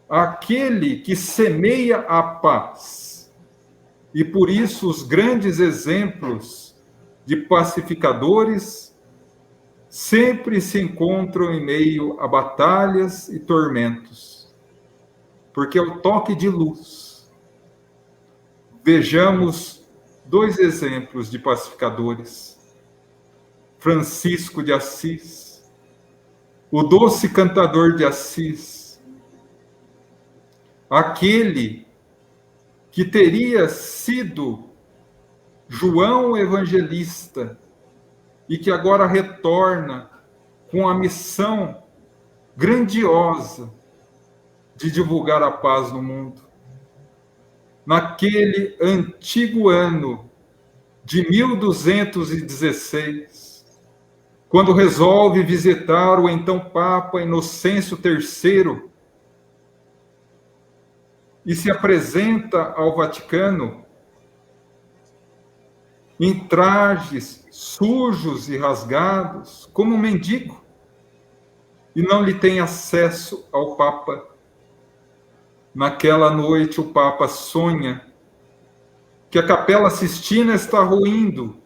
aquele que semeia a paz. E por isso os grandes exemplos de pacificadores sempre se encontram em meio a batalhas e tormentos, porque é o toque de luz. Vejamos 2 exemplos de pacificadores. Francisco de Assis, o doce cantador de Assis, aquele que teria sido João Evangelista e que agora retorna com a missão grandiosa de divulgar a paz no mundo. Naquele antigo ano de 1216, quando resolve visitar o então Papa Inocêncio III e se apresenta ao Vaticano em trajes sujos e rasgados, como um mendigo, e não lhe tem acesso ao Papa. Naquela noite, o Papa sonha que a Capela Sistina está ruindo,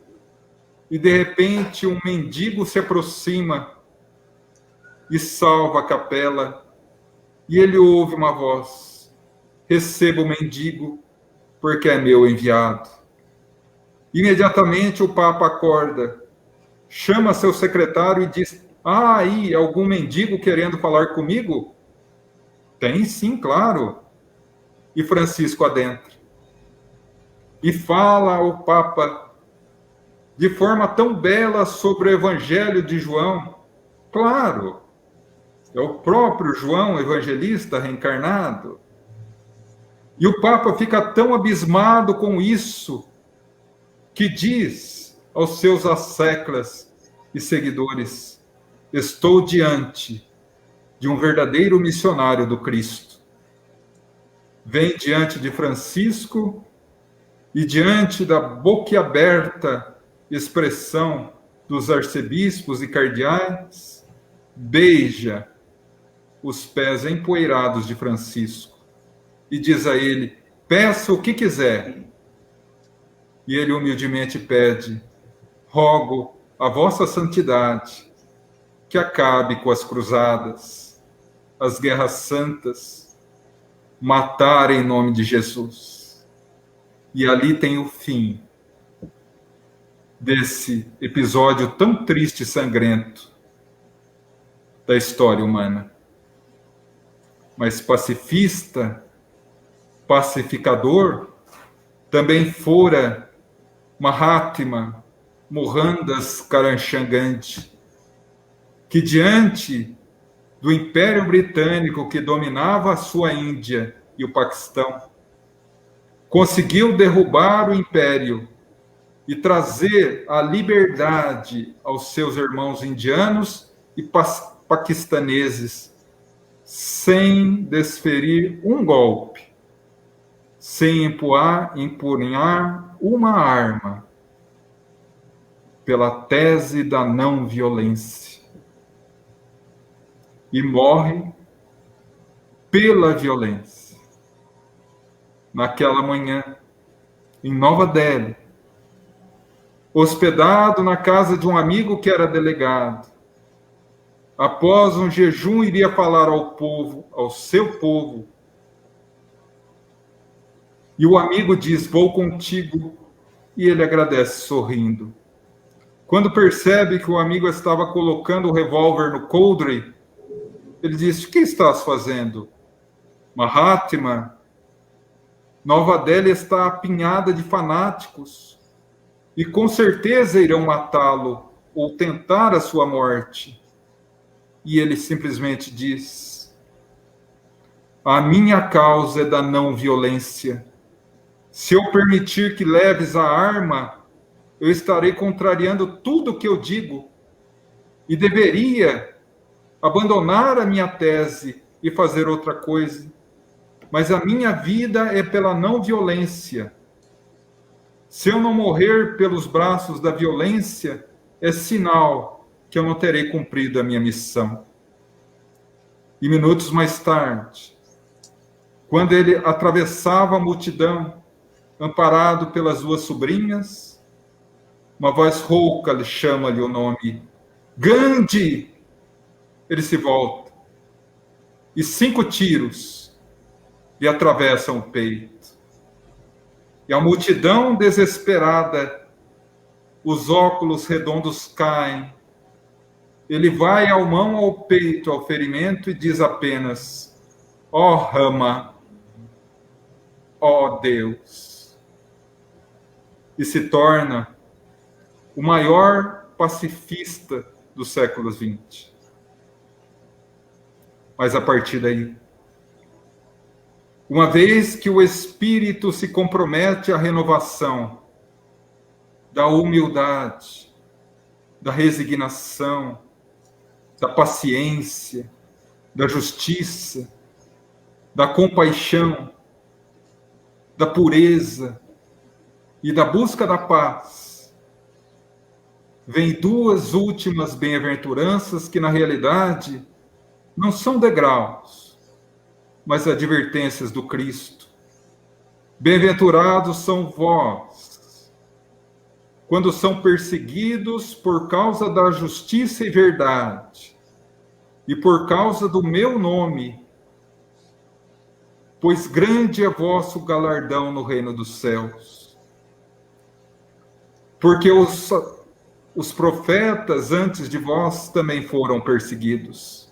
e de repente um mendigo se aproxima e salva a capela, e ele ouve uma voz: receba o mendigo, porque é meu enviado. Imediatamente o Papa acorda, chama seu secretário e diz: aí, algum mendigo querendo falar comigo? Tem sim, claro. E Francisco adentra. E fala ao Papa de forma tão bela sobre o Evangelho de João. Claro, é o próprio João Evangelista reencarnado. E o Papa fica tão abismado com isso, que diz aos seus asseclas e seguidores: estou diante de um verdadeiro missionário do Cristo. Vem diante de Francisco e diante da boquiaberta expressão dos arcebispos e cardeais, beija os pés empoeirados de Francisco e diz a ele: peça o que quiser. E ele humildemente pede: rogo a vossa santidade que acabe com as cruzadas, as guerras santas, matar em nome de Jesus. E ali tem o fim desse episódio tão triste e sangrento da história humana. Mas pacifista, pacificador, também fora Mahatma Mohandas Karamchand Gandhi, que diante do Império Britânico que dominava a sua Índia e o Paquistão, conseguiu derrubar o império e trazer a liberdade aos seus irmãos indianos e paquistaneses, sem desferir um golpe, sem empunhar uma arma, pela tese da não violência. E morre pela violência. Naquela manhã, em Nova Delhi, hospedado na casa de um amigo que era delegado, após um jejum, iria falar ao povo, ao seu povo. E o amigo diz: vou contigo. E ele agradece sorrindo. Quando percebe que o amigo estava colocando o revólver no coldre, ele diz: o que estás fazendo? Mahatma, Nova Delhi está apinhada de fanáticos e com certeza irão matá-lo ou tentar a sua morte. E ele simplesmente diz: a minha causa é da não violência. Se eu permitir que leves a arma, eu estarei contrariando tudo o que eu digo e deveria abandonar a minha tese e fazer outra coisa. Mas a minha vida é pela não violência. Se eu não morrer pelos braços da violência, é sinal que eu não terei cumprido a minha missão. E minutos mais tarde, quando ele atravessava a multidão, amparado pelas duas sobrinhas, uma voz rouca lhe chama-lhe o nome: Gandhi! Ele se volta e 5 tiros lhe atravessam o peito. E a multidão desesperada, os óculos redondos caem. Ele vai a mão ao peito, ao ferimento, e diz apenas: ó Rama, ó Deus. E se torna o maior pacifista do século XX. Mas a partir daí, uma vez que o espírito se compromete à renovação da humildade, da resignação, da paciência, da justiça, da compaixão, da pureza e da busca da paz, vem 2 últimas bem-aventuranças que, na realidade, não são degraus, mas advertências do Cristo. Bem-aventurados são vós, quando são perseguidos por causa da justiça e verdade, e por causa do meu nome, pois grande é vosso galardão no reino dos céus. Porque os profetas antes de vós também foram perseguidos.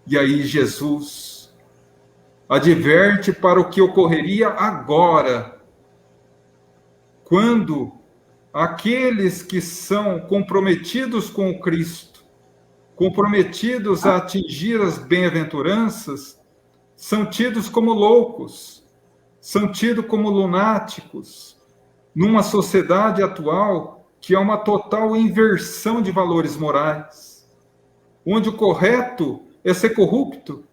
E aí Jesus adverte para o que ocorreria agora, quando aqueles que são comprometidos com o Cristo, comprometidos a atingir as bem-aventuranças, são tidos como loucos, são tidos como lunáticos, numa sociedade atual que é uma total inversão de valores morais, onde o correto é ser corrupto,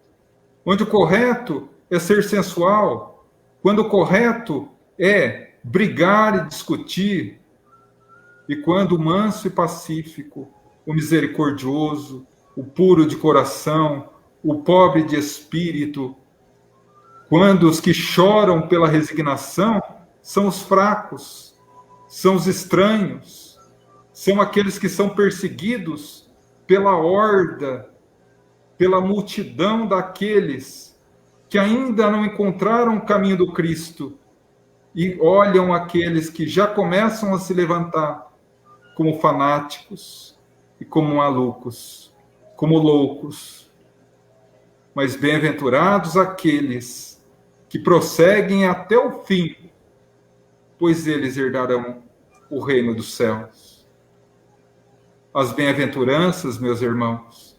onde o correto é ser sensual, quando o correto é brigar e discutir, e quando o manso e pacífico, o misericordioso, o puro de coração, o pobre de espírito, quando os que choram pela resignação são os fracos, são os estranhos, são aqueles que são perseguidos pela horda, pela multidão daqueles que ainda não encontraram o caminho do Cristo e olham aqueles que já começam a se levantar como fanáticos e como malucos, como loucos. Mas bem-aventurados aqueles que prosseguem até o fim, pois eles herdarão o reino dos céus. as bem-aventuranças, meus irmãos,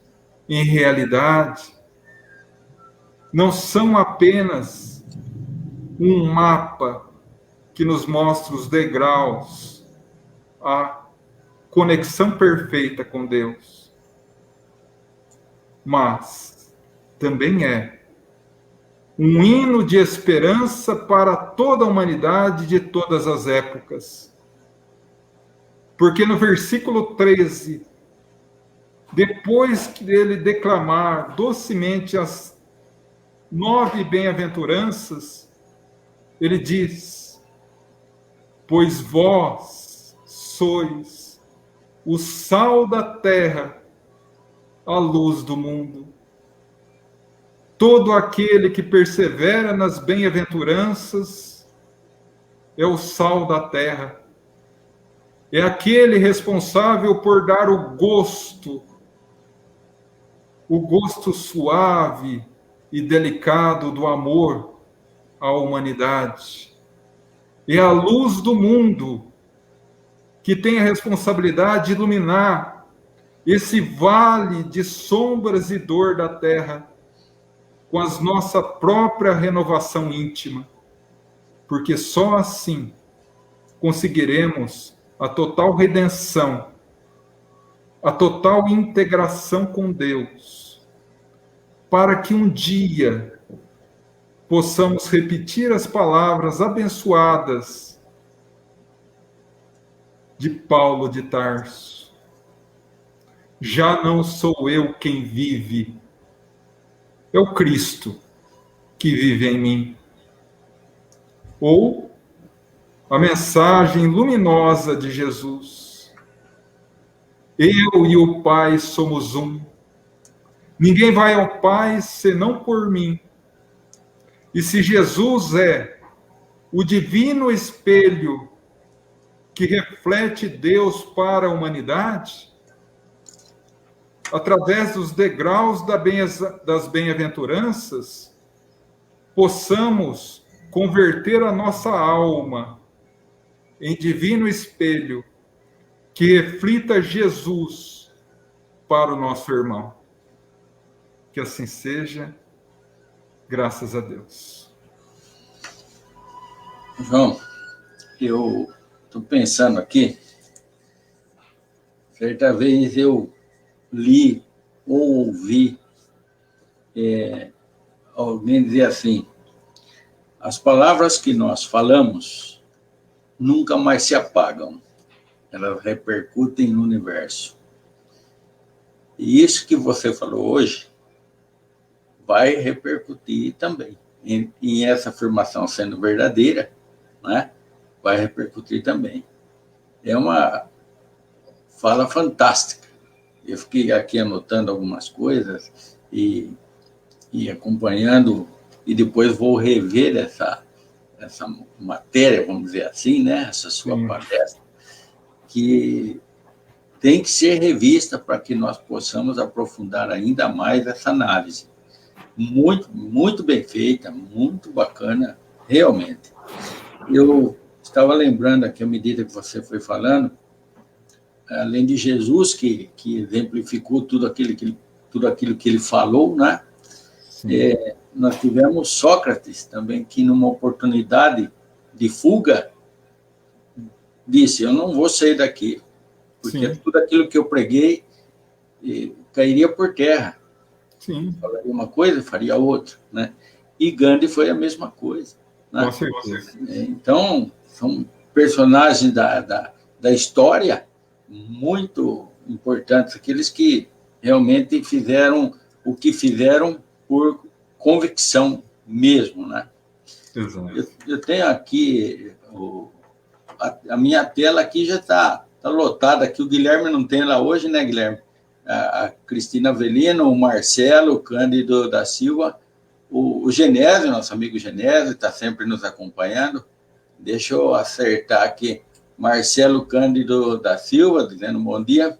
em realidade, não são apenas um mapa que nos mostra os degraus, a conexão perfeita com Deus, mas também é um hino de esperança para toda a humanidade de todas as épocas. Porque no versículo 13, depois que ele declamar docemente as 9 bem-aventuranças, ele diz: pois vós sois o sal da terra, a luz do mundo. Todo aquele que persevera nas bem-aventuranças é o sal da terra. É aquele responsável por dar o gosto suave e delicado do amor à humanidade. É a luz do mundo que tem a responsabilidade de iluminar esse vale de sombras e dor da terra com a nossa própria renovação íntima, porque só assim conseguiremos a total redenção, a total integração com Deus, para que um dia possamos repetir as palavras abençoadas de Paulo de Tarso: já não sou eu quem vive, é o Cristo que vive em mim. Ou a mensagem luminosa de Jesus: eu e o Pai somos um. Ninguém vai ao Pai senão por mim. E se Jesus é o divino espelho que reflete Deus para a humanidade, através dos degraus das bem-aventuranças, possamos converter a nossa alma em divino espelho que reflita Jesus para o nosso irmão. Que assim seja, graças a Deus. João, eu estou pensando aqui, certa vez eu li ou ouvi alguém dizer assim: as palavras que nós falamos nunca mais se apagam, elas repercutem no universo. E isso que você falou hoje vai repercutir também. Em essa afirmação sendo verdadeira, né, vai repercutir também. É uma fala fantástica. Eu fiquei aqui anotando algumas coisas e acompanhando, e depois vou rever essa matéria, vamos dizer assim, né? Essa sua palestra, que tem que ser revista para que nós possamos aprofundar ainda mais essa análise. Muito, muito bem feita, muito bacana, realmente. Eu estava lembrando aqui, à medida que você foi falando, além de Jesus, que exemplificou tudo aquilo que ele falou, né? Nós tivemos Sócrates também, que numa oportunidade de fuga, disse: eu não vou sair daqui, porque tudo aquilo que eu preguei cairia por terra. Sim. Falaria uma coisa, faria outra, né? E Gandhi foi a mesma coisa, né? Com certeza. Então, são personagens da história muito importantes, aqueles que realmente fizeram o que fizeram por convicção mesmo, né? Exato. Eu tenho aqui, a minha tela aqui já está lotada, aqui o Guilherme não tem lá hoje, né, Guilherme? A Cristina Avelino, o Marcelo, o Cândido da Silva, o Genésio, nosso amigo Genésio, está sempre nos acompanhando. Deixa eu acertar aqui. Marcelo Cândido da Silva, dizendo bom dia.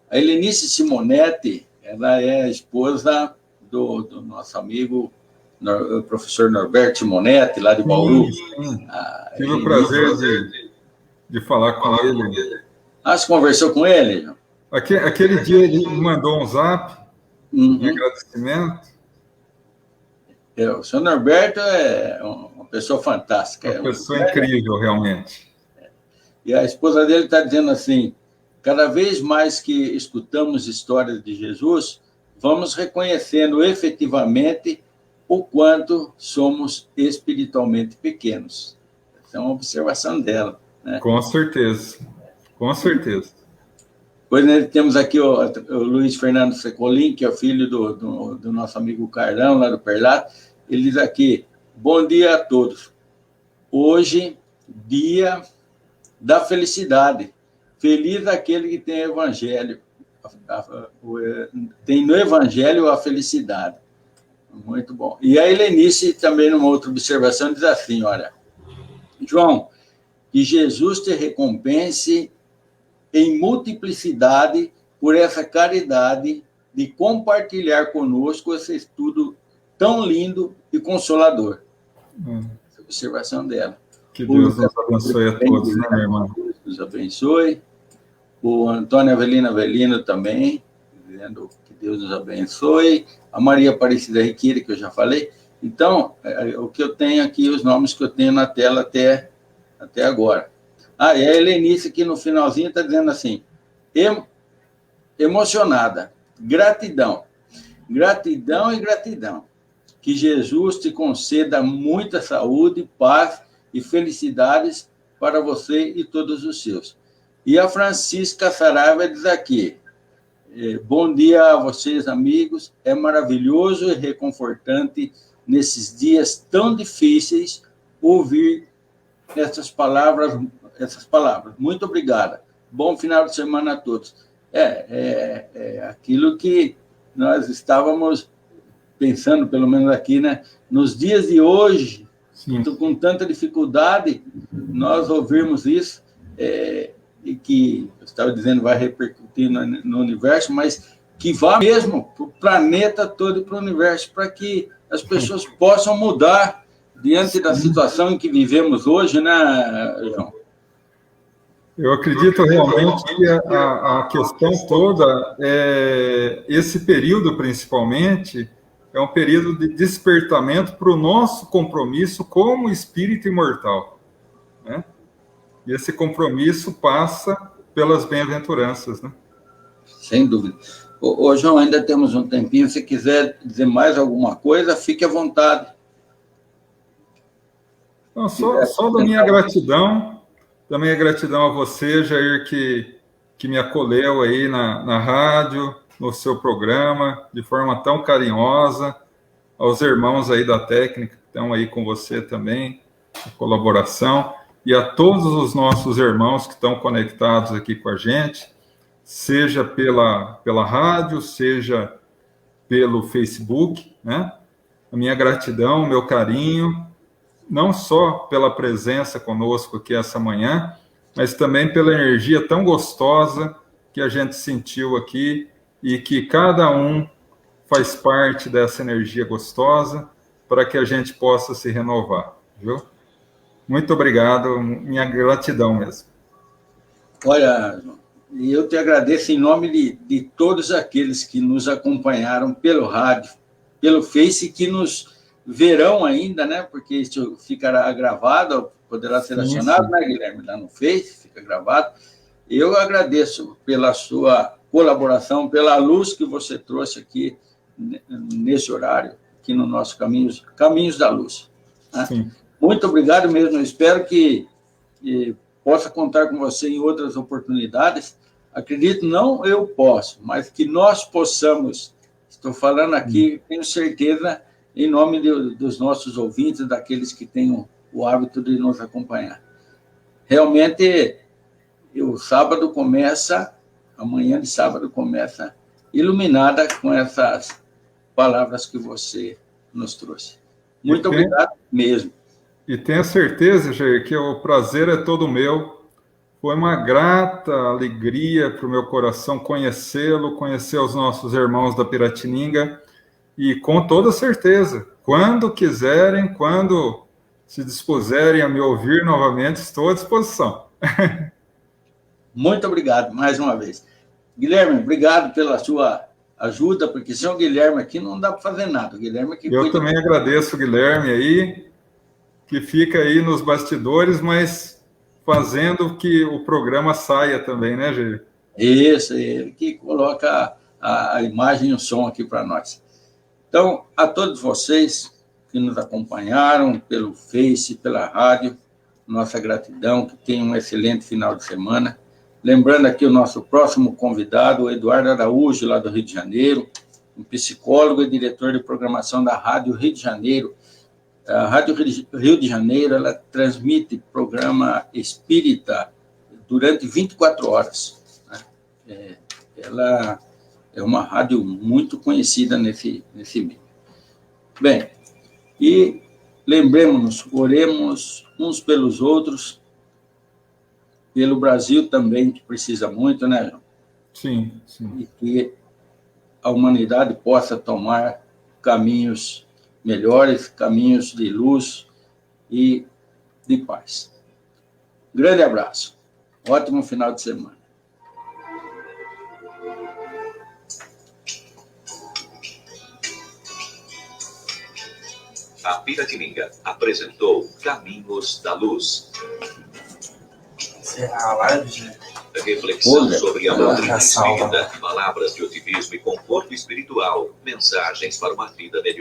A Helenice Simonetti, ela é a esposa do nosso amigo, o professor Norberto Simonetti, lá de Bauru. Tive o prazer de falar com ele. Você conversou com ele? Aquele dia ele mandou um zap de agradecimento. O senhor Norberto é uma pessoa fantástica. Uma pessoa incrível, realmente. E a esposa dele está dizendo assim, cada vez mais que escutamos histórias de Jesus, vamos reconhecendo efetivamente o quanto somos espiritualmente pequenos. Essa é uma observação dela, né? Com certeza, com certeza. Pois nós temos aqui o Luiz Fernando Secolim, que é o filho do nosso amigo Carlão, lá do Perlato. Ele diz aqui, bom dia a todos. Hoje, dia da felicidade. Feliz aquele que tem evangelho. Tem no evangelho a felicidade. Muito bom. E a Helenice, também numa outra observação, diz assim, olha, João, que Jesus te recompense em multiplicidade por essa caridade de compartilhar conosco esse estudo tão lindo e consolador. Essa observação dela. Que Deus nos abençoe a todos, né, minha irmã? Deus nos abençoe. O Antônio Avelino também, dizendo que Deus nos abençoe. A Maria Aparecida Riqueira, que eu já falei. Então, o que eu tenho aqui, os nomes que eu tenho na tela até agora. E a Helenice, aqui no finalzinho, está dizendo assim, emocionada, gratidão. Gratidão e gratidão. Que Jesus te conceda muita saúde, paz e felicidades para você e todos os seus. E a Francisca Saraiva diz aqui, bom dia a vocês, amigos, é maravilhoso e reconfortante nesses dias tão difíceis ouvir essas palavras. Muito obrigada. Bom final de semana a todos. Aquilo que nós estávamos pensando, pelo menos aqui, né? Nos dias de hoje, com tanta dificuldade, nós ouvirmos isso, e que, eu estava dizendo, vai repercutir no universo, mas que vá mesmo para o planeta todo e para o universo, para que as pessoas possam mudar diante da situação em que vivemos hoje, né, João? Eu acredito realmente que a questão toda, esse período principalmente, é um período de despertamento para o nosso compromisso como espírito imortal, né? E esse compromisso passa pelas bem-aventuranças, né? Sem dúvida. Ô, João, ainda temos um tempinho. Se quiser dizer mais alguma coisa, fique à vontade. Não, só da minha gratidão, também a gratidão a você, Jair, que me acolheu aí na rádio, no seu programa, de forma tão carinhosa, aos irmãos aí da técnica, que estão aí com você também, a colaboração, e a todos os nossos irmãos que estão conectados aqui com a gente, seja pela rádio, seja pelo Facebook, né? A minha gratidão, o meu carinho, não só pela presença conosco aqui essa manhã, mas também pela energia tão gostosa que a gente sentiu aqui e que cada um faz parte dessa energia gostosa para que a gente possa se renovar, viu? Muito obrigado, minha gratidão mesmo. Olha, eu te agradeço em nome de todos aqueles que nos acompanharam pelo rádio, pelo Face, que nos verão ainda, né? Porque isso ficará gravado, poderá ser acionado, né, Guilherme? Lá no Face, fica gravado. Eu agradeço pela sua colaboração, pela luz que você trouxe aqui nesse horário, aqui no nosso Caminhos da Luz. Né? Muito obrigado mesmo. Eu espero que possa contar com você em outras oportunidades. Acredito, não eu posso, mas que nós possamos. Estou falando aqui, tenho certeza, em nome dos nossos ouvintes, daqueles que têm o hábito de nos acompanhar. Realmente, o sábado começa, amanhã de sábado começa iluminada com essas palavras que você nos trouxe. Muito obrigado mesmo. E tenha certeza, Jair, que o prazer é todo meu. Foi uma grata alegria para o meu coração conhecê-lo, conhecer os nossos irmãos da Piratininga, e com toda certeza, quando quiserem, quando se dispuserem a me ouvir novamente, estou à disposição. Muito obrigado, mais uma vez. Guilherme, obrigado pela sua ajuda, porque sem o Guilherme aqui não dá para fazer nada. O Guilherme que Eu também agradeço o Guilherme aí, que fica aí nos bastidores, mas fazendo que o programa saia também, né, Jair? Isso, ele que coloca a imagem e o som aqui para nós. Então, a todos vocês que nos acompanharam pelo Face, pela rádio, nossa gratidão, que tenham um excelente final de semana. Lembrando aqui o nosso próximo convidado, o Eduardo Araújo, lá do Rio de Janeiro, um psicólogo e diretor de programação da Rádio Rio de Janeiro. A Rádio Rio de Janeiro, ela transmite programa espírita durante 24 horas. Né? Ela é uma rádio muito conhecida nesse meio. Bem, e lembremos-nos, oremos uns pelos outros, pelo Brasil também, que precisa muito, né, João? Sim, sim. E que a humanidade possa tomar caminhos melhores, caminhos de luz e de paz. Grande abraço. Ótimo final de semana. A Piratininga apresentou Caminhos da Luz. Encerrar a live, gente. Reflexão sobre a doutrina espírita, palavras de otimismo e conforto espiritual, mensagens para uma vida melhor.